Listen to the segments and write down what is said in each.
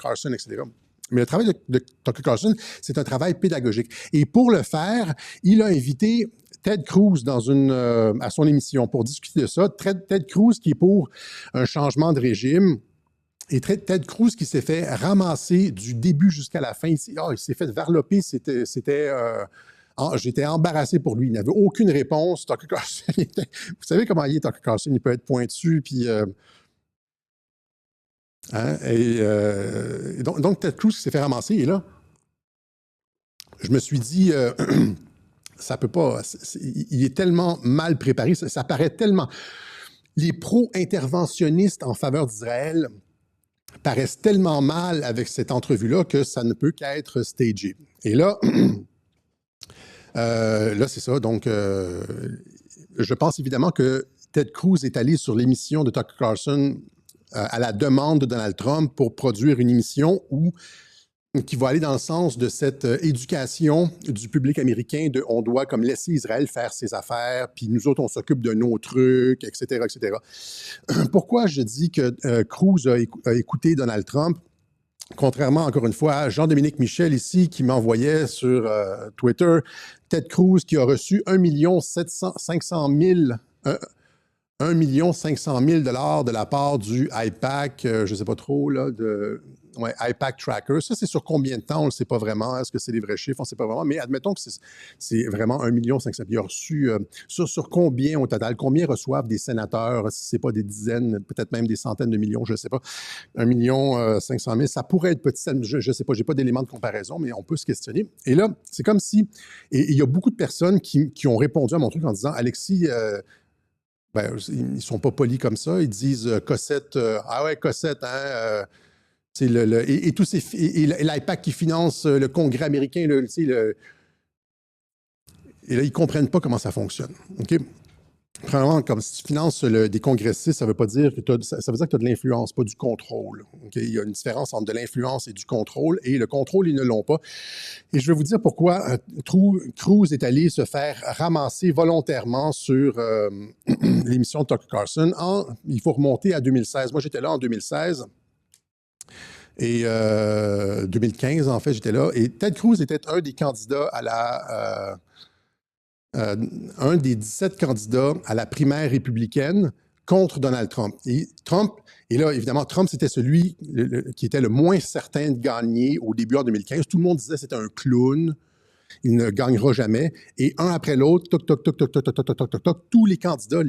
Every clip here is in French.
Carlson, etc. Mais le travail de Tucker Carlson, c'est un travail pédagogique. Et pour le faire, il a invité Ted Cruz à son émission pour discuter de ça. Ted Cruz qui est pour un changement de régime. Et Ted Cruz qui s'est fait ramasser du début jusqu'à la fin. Il s'est fait varloper. J'étais embarrassé pour lui. Il n'avait aucune réponse. Tucker Carlson, vous savez comment il est, Tucker Carlson? Il peut être pointu, puis... donc, Ted Cruz s'est fait ramasser. Et là, je me suis dit, ça peut pas... il est tellement mal préparé. Ça paraît tellement... Les pro-interventionnistes en faveur d'Israël paraissent tellement mal avec cette entrevue-là que ça ne peut qu'être stagé. Et là... là, c'est ça. Donc, je pense évidemment que Ted Cruz est allé sur l'émission de Tucker Carlson à la demande de Donald Trump pour produire une émission qui va aller dans le sens de cette éducation du public américain de on doit comme laisser Israël faire ses affaires, puis nous autres, on s'occupe de nos trucs, etc., etc. Pourquoi je dis que Cruz a écouté Donald Trump? Contrairement, encore une fois, à Jean-Dominique Michel ici, qui m'envoyait sur Twitter, Ted Cruz qui a reçu 1 500 000 de la part du IPAC, je ne sais pas trop, là, IPAC Tracker. Ça, c'est sur combien de temps? On ne le sait pas vraiment. Est-ce que c'est des vrais chiffres? On ne sait pas vraiment. Mais admettons que c'est vraiment 1 500 000. Il a reçu sur combien au total? Combien reçoivent des sénateurs? Si ce n'est pas des dizaines, peut-être même des centaines de millions, je ne sais pas. 1 500 000, ça pourrait être petit. Je ne sais pas, je n'ai pas d'éléments de comparaison, mais on peut se questionner. Et là, c'est comme si... Et il y a beaucoup de personnes qui ont répondu à mon truc en disant, Alexis... ils ne sont pas polis comme ça. Ils disent Cossette, ah ouais, Cossette, hein, c'est et tous ces et l'IPAC qui finance le Congrès américain, et là, ils ne comprennent pas comment ça fonctionne. OK? Premièrement, comme si tu finances des congressistes, ça veut pas dire que ça veut dire que tu as de l'influence, pas du contrôle. Okay? Il y a une différence entre de l'influence et du contrôle, et le contrôle, ils ne l'ont pas. Et je vais vous dire pourquoi Cruz est allé se faire ramasser volontairement sur l'émission de Tucker Carlson. Il faut remonter à 2016. Moi, j'étais là en 2016. Et 2015, en fait, j'étais là. Et Ted Cruz était un des candidats à un des 17 candidats à la primaire républicaine contre Donald Trump. Et là, évidemment, Trump, c'était celui qui était le moins certain de gagner au début en 2015. Tout le monde disait que c'était un clown, il ne gagnera jamais. Et un après l'autre, tous les candidats,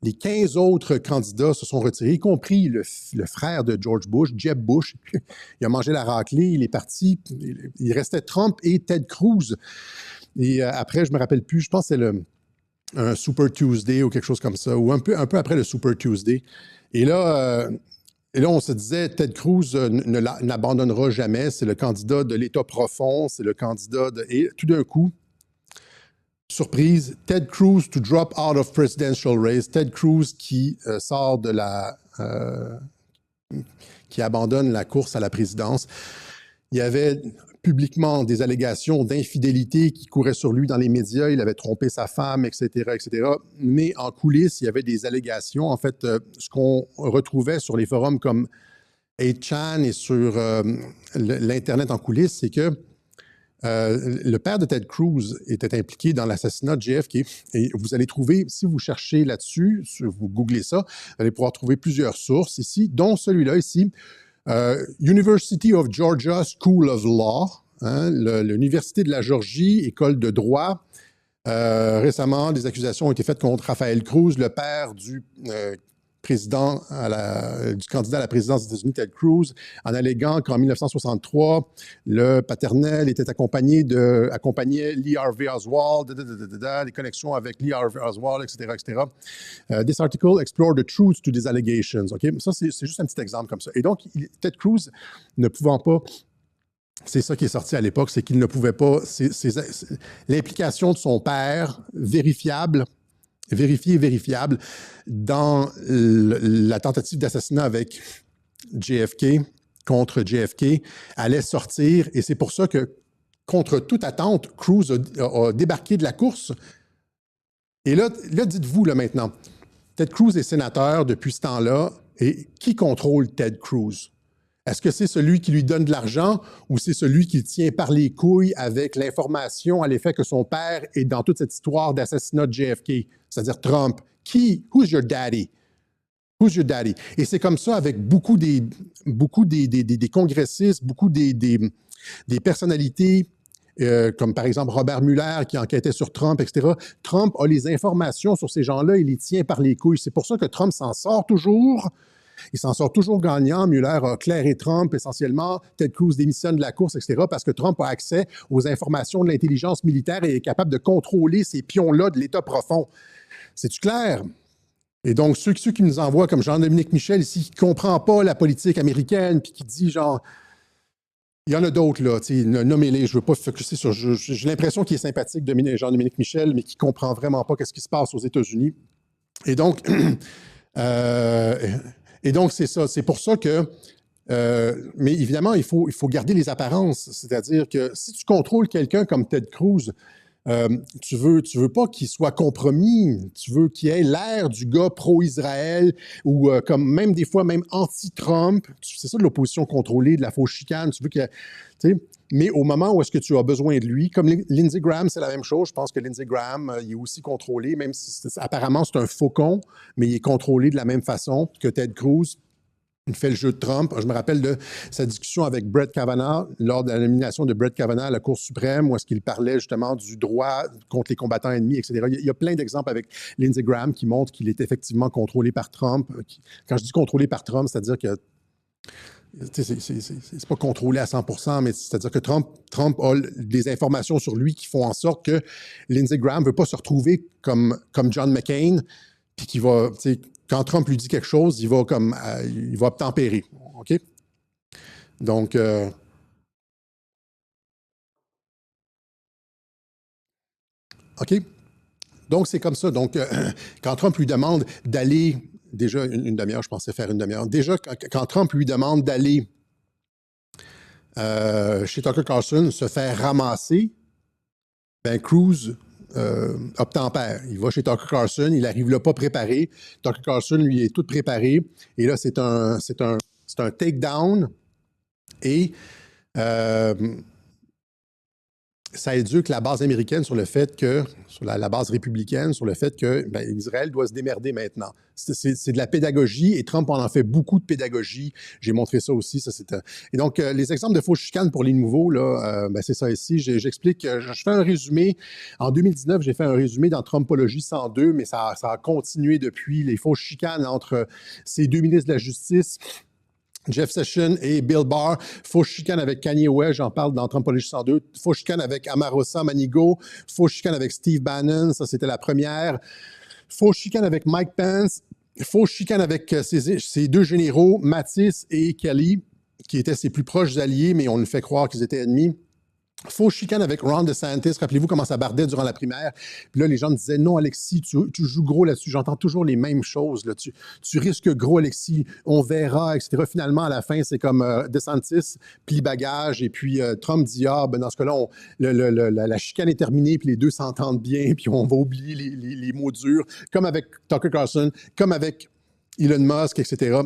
les 15 autres candidats se sont retirés, y compris le frère de George Bush, Jeb Bush. Il a mangé la raclée, il est parti. Il restait Trump et Ted Cruz. Et après, je ne me rappelle plus, je pense que c'est un Super Tuesday ou quelque chose comme ça, ou un peu après le Super Tuesday. Et là, on se disait, Ted Cruz n'abandonnera jamais, c'est le candidat de l'État profond, c'est le candidat de... Et tout d'un coup, surprise, Ted Cruz to drop out of presidential race, Ted Cruz qui sort de qui abandonne la course à la présidence. Il y avait publiquement des allégations d'infidélité qui couraient sur lui dans les médias. Il avait trompé sa femme, etc., etc. Mais en coulisses, il y avait des allégations. En fait, ce qu'on retrouvait sur les forums comme 8chan et sur l'Internet en coulisses, c'est que le père de Ted Cruz était impliqué dans l'assassinat de JFK. Et vous allez trouver, si vous cherchez là-dessus, vous googlez ça, vous allez pouvoir trouver plusieurs sources ici, dont celui-là ici, University of Georgia School of Law, hein, l'Université de la Georgie, école de droit. Récemment, des accusations ont été faites contre Rafael Cruz, le père du du candidat à la présidence des États-Unis, Ted Cruz, en alléguant qu'en 1963, le paternel accompagnait Lee Harvey Oswald, des connexions avec Lee Harvey Oswald, etc., etc. This article explored the truth to these allegations. Okay? Ça, c'est juste un petit exemple comme ça. Et donc, Ted Cruz, ne pouvant pas... C'est ça qui est sorti à l'époque, c'est qu'il ne pouvait pas... L'implication de son père, vérifiable, vérifiable dans la tentative d'assassinat avec JFK, contre JFK, allait sortir. Et c'est pour ça que, contre toute attente, Cruz a débarqué de la course. Et là dites-vous là, maintenant, Ted Cruz est sénateur depuis ce temps-là. Et qui contrôle Ted Cruz? Est-ce que c'est celui qui lui donne de l'argent ou c'est celui qui le tient par les couilles avec l'information à l'effet que son père est dans toute cette histoire d'assassinat de JFK, c'est-à-dire Trump? Who's your daddy? Who's your daddy? Et c'est comme ça avec beaucoup des congressistes, beaucoup des personnalités, comme par exemple Robert Mueller qui enquêtait sur Trump, etc. Trump a les informations sur ces gens-là, il les tient par les couilles. C'est pour ça que Trump s'en sort toujours. Il s'en sort toujours gagnant. Mueller a clairé Trump essentiellement. Ted Cruz démissionne de la course, etc. parce que Trump a accès aux informations de l'intelligence militaire et est capable de contrôler ces pions-là de l'État profond. C'est-tu clair? Et donc, ceux qui nous envoient, comme Jean-Dominique Michel ici, qui ne comprend pas la politique américaine, puis qui dit genre... Il y en a d'autres, là, nommez-les, je ne veux pas focuser sur... J'ai l'impression qu'il est sympathique, Jean-Dominique Michel, mais qui ne comprend vraiment pas ce qui se passe aux États-Unis. Et donc... Et donc, c'est ça. C'est pour ça que... mais évidemment, il faut garder les apparences. C'est-à-dire que si tu contrôles quelqu'un comme Ted Cruz, tu veux pas qu'il soit compromis. Tu veux qu'il ait l'air du gars pro-Israël ou comme même des fois, même anti-Trump. C'est ça de l'opposition contrôlée, de la fausse chicane. Tu veux que... Mais au moment où est-ce que tu as besoin de lui, comme Lindsey Graham, c'est la même chose. Je pense que Lindsey Graham, il est aussi contrôlé, même si apparemment c'est un faucon, mais il est contrôlé de la même façon que Ted Cruz. Il fait le jeu de Trump. Je me rappelle de sa discussion avec Brett Kavanaugh lors de la nomination de Brett Kavanaugh à la Cour suprême, où est-ce qu'il parlait justement du droit contre les combattants ennemis, etc. Il y a plein d'exemples avec Lindsey Graham qui montrent qu'il est effectivement contrôlé par Trump. Quand je dis contrôlé par Trump, c'est-à-dire que c'est pas contrôlé à 100%, mais c'est-à-dire que Trump a des informations sur lui qui font en sorte que Lindsey Graham ne veut pas se retrouver comme John McCain, puis qui va, quand Trump lui dit quelque chose, il va obtempérer. OK? Donc, OK? Donc, c'est comme ça. Donc, quand Trump lui demande d'aller, déjà une demi-heure, je pensais faire une demi-heure. Déjà, quand Trump lui demande d'aller chez Tucker Carlson se faire ramasser, ben Cruz obtempère. Il va chez Tucker Carlson, il arrive là pas préparé. Tucker Carlson, lui, est tout préparé. Et là, c'est un takedown. Et ça éduque la base américaine sur le fait que, sur la base républicaine, sur le fait que Israël doit se démerder maintenant. C'est de la pédagogie et Trump en fait beaucoup de pédagogie. J'ai montré ça aussi. Et donc, les exemples de fausses chicanes pour les nouveaux, là, c'est ça ici. J'explique, je fais un résumé. En 2019, j'ai fait un résumé dans Trumpologie 102, mais ça a continué depuis. Les fausses chicanes entre ces deux ministres de la Justice, Jeff Sessions et Bill Barr, fausse chicane avec Kanye West, j'en parle dans Trumpologie 102, fausse chicane avec Omarosa Manigault, fausse chicane avec Steve Bannon, ça c'était la première, fausse chicane avec Mike Pence, fausse chicane avec ses deux généraux, Mattis et Kelly, qui étaient ses plus proches alliés, mais on nous fait croire qu'ils étaient ennemis. Fausse chicane avec Ron DeSantis. Rappelez-vous comment ça bardait durant la primaire. Puis là, les gens me disaient, non, Alexis, tu joues gros là-dessus. J'entends toujours les mêmes choses. Là. Tu risques gros, Alexis. On verra, etc. Finalement, à la fin, c'est comme DeSantis plie bagage. Et puis Trump dit, dans ce cas-là, la chicane est terminée, puis les deux s'entendent bien, puis on va oublier les mots durs, comme avec Tucker Carlson, comme avec Elon Musk, etc.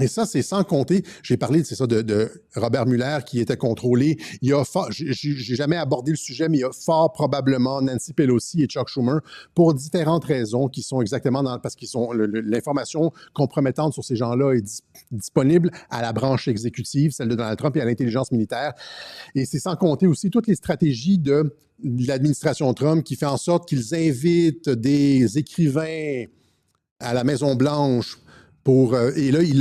Et ça, c'est sans compter, j'ai parlé, c'est ça, de Robert Mueller qui était contrôlé. Il y a j'ai jamais abordé le sujet, mais il y a fort probablement Nancy Pelosi et Chuck Schumer pour différentes raisons qui sont exactement parce qu'ils sont l'information compromettante sur ces gens-là est disponible à la branche exécutive, celle de Donald Trump et à l'intelligence militaire. Et c'est sans compter aussi toutes les stratégies de l'administration Trump qui fait en sorte qu'ils invitent des écrivains à la Maison-Blanche et là, il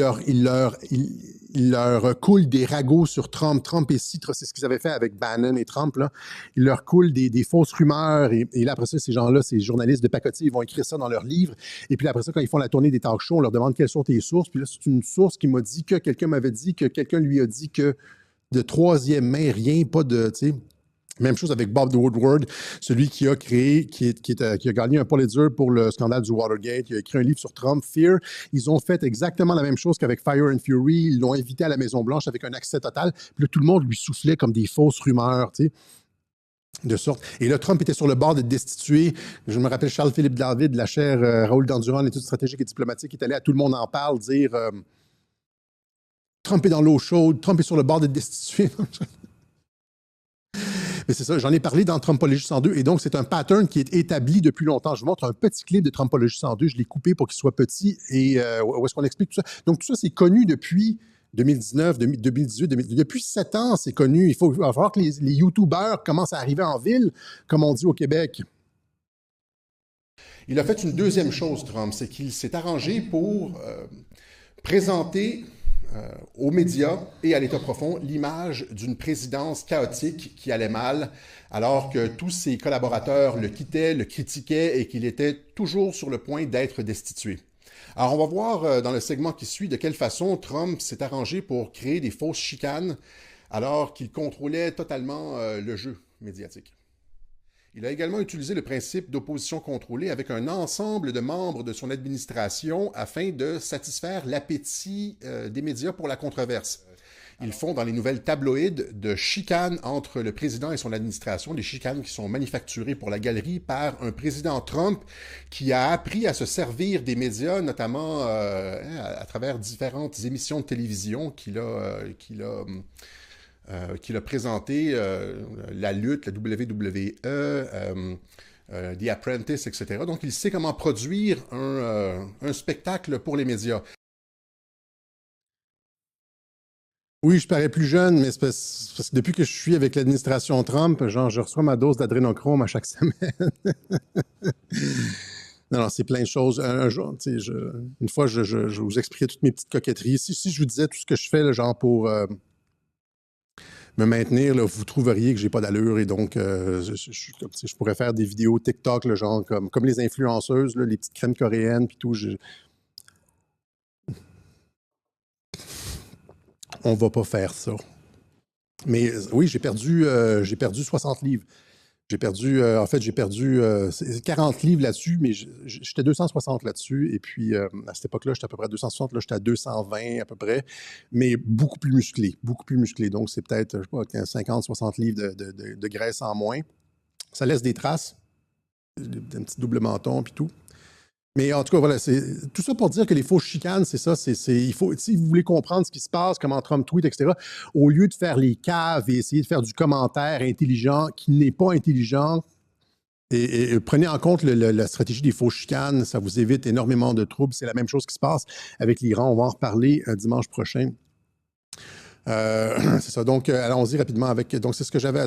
leur coule des ragots sur Trump. Trump et Citre, c'est ce qu'ils avaient fait avec Bannon et Trump. Là. Il leur coule des fausses rumeurs. Et là, après ça, ces gens-là, ces journalistes de pacotille, ils vont écrire ça dans leurs livres. Et puis après ça, quand ils font la tournée des talk shows, on leur demande quelles sont tes sources. Puis là, c'est une source qui m'a dit que quelqu'un m'avait dit que quelqu'un lui a dit que de troisième main, rien, pas de... Même chose avec Bob Woodward, celui qui a créé, qui a gagné un Pulitzer pour le scandale du Watergate. Il a écrit un livre sur Trump, Fear. Ils ont fait exactement la même chose qu'avec Fire and Fury. Ils l'ont invité à la Maison-Blanche avec un accès total. Puis là, tout le monde lui soufflait comme des fausses rumeurs, tu sais. De sorte. Et là, Trump était sur le bord d'être destitué. Je me rappelle Charles-Philippe David, la chaire Raoul Dandurand, l'étude stratégique et diplomatique, qui est allé à Tout le monde en parle dire Trump est dans l'eau chaude, Trump est sur le bord d'être destitué. Mais c'est ça, j'en ai parlé dans Trumpologie 102, et donc c'est un pattern qui est établi depuis longtemps. Je vous montre un petit clip de Trumpologie 102, je l'ai coupé pour qu'il soit petit, et où est-ce qu'on explique tout ça. Donc tout ça, c'est connu depuis 2019, 2018, depuis 7 ans, c'est connu. Il va falloir que les YouTubers commencent à arriver en ville, comme on dit au Québec. Il a fait une deuxième chose, Trump, c'est qu'il s'est arrangé pour présenter aux médias et à l'État profond l'image d'une présidence chaotique qui allait mal, alors que tous ses collaborateurs le quittaient, le critiquaient et qu'il était toujours sur le point d'être destitué. Alors, on va voir dans le segment qui suit de quelle façon Trump s'est arrangé pour créer des fausses chicanes alors qu'il contrôlait totalement le jeu médiatique. Il a également utilisé le principe d'opposition contrôlée avec un ensemble de membres de son administration afin de satisfaire l'appétit des médias pour la controverse. Ils font dans les nouvelles tabloïdes de chicanes entre le président et son administration, des chicanes qui sont manufacturées pour la galerie par un président Trump qui a appris à se servir des médias, notamment à travers différentes émissions de télévision qu'il a présenté, la lutte, la WWE, The Apprentice, etc. Donc, il sait comment produire un spectacle pour les médias. Oui, je parais plus jeune, mais c'est parce que depuis que je suis avec l'administration Trump, genre, je reçois ma dose d'adrénochrome à chaque semaine. Non, c'est plein de choses. Un jour, une fois, je vous expliquais toutes mes petites coquetteries. Si je vous disais tout ce que je fais, là, genre pour me maintenir, là, vous trouveriez que j'ai pas d'allure, et donc je pourrais faire des vidéos TikTok, là, genre comme les influenceuses, là, les petites crèmes coréennes puis tout. On va pas faire ça. Mais oui, j'ai perdu 60 livres. J'ai perdu 40 livres là-dessus, mais j'étais 260 là-dessus. Et puis, à cette époque-là, j'étais à peu près à 260. Là, j'étais à 220 à peu près, mais beaucoup plus musclé, beaucoup plus musclé. Donc, c'est peut-être, je sais pas, 50, 60 livres de graisse en moins. Ça laisse des traces, un petit double menton, puis tout. Mais en tout cas, voilà, c'est tout ça pour dire que les fausses chicanes, c'est ça. Il faut, si vous voulez comprendre ce qui se passe, comment Trump tweet, etc., au lieu de faire les caves et essayer de faire du commentaire intelligent qui n'est pas intelligent, et prenez en compte la stratégie des fausses chicanes, ça vous évite énormément de troubles. C'est la même chose qui se passe avec l'Iran. On va en reparler dimanche prochain. C'est ça. Donc, allons-y rapidement avec. Donc, c'est ce que j'avais à dire.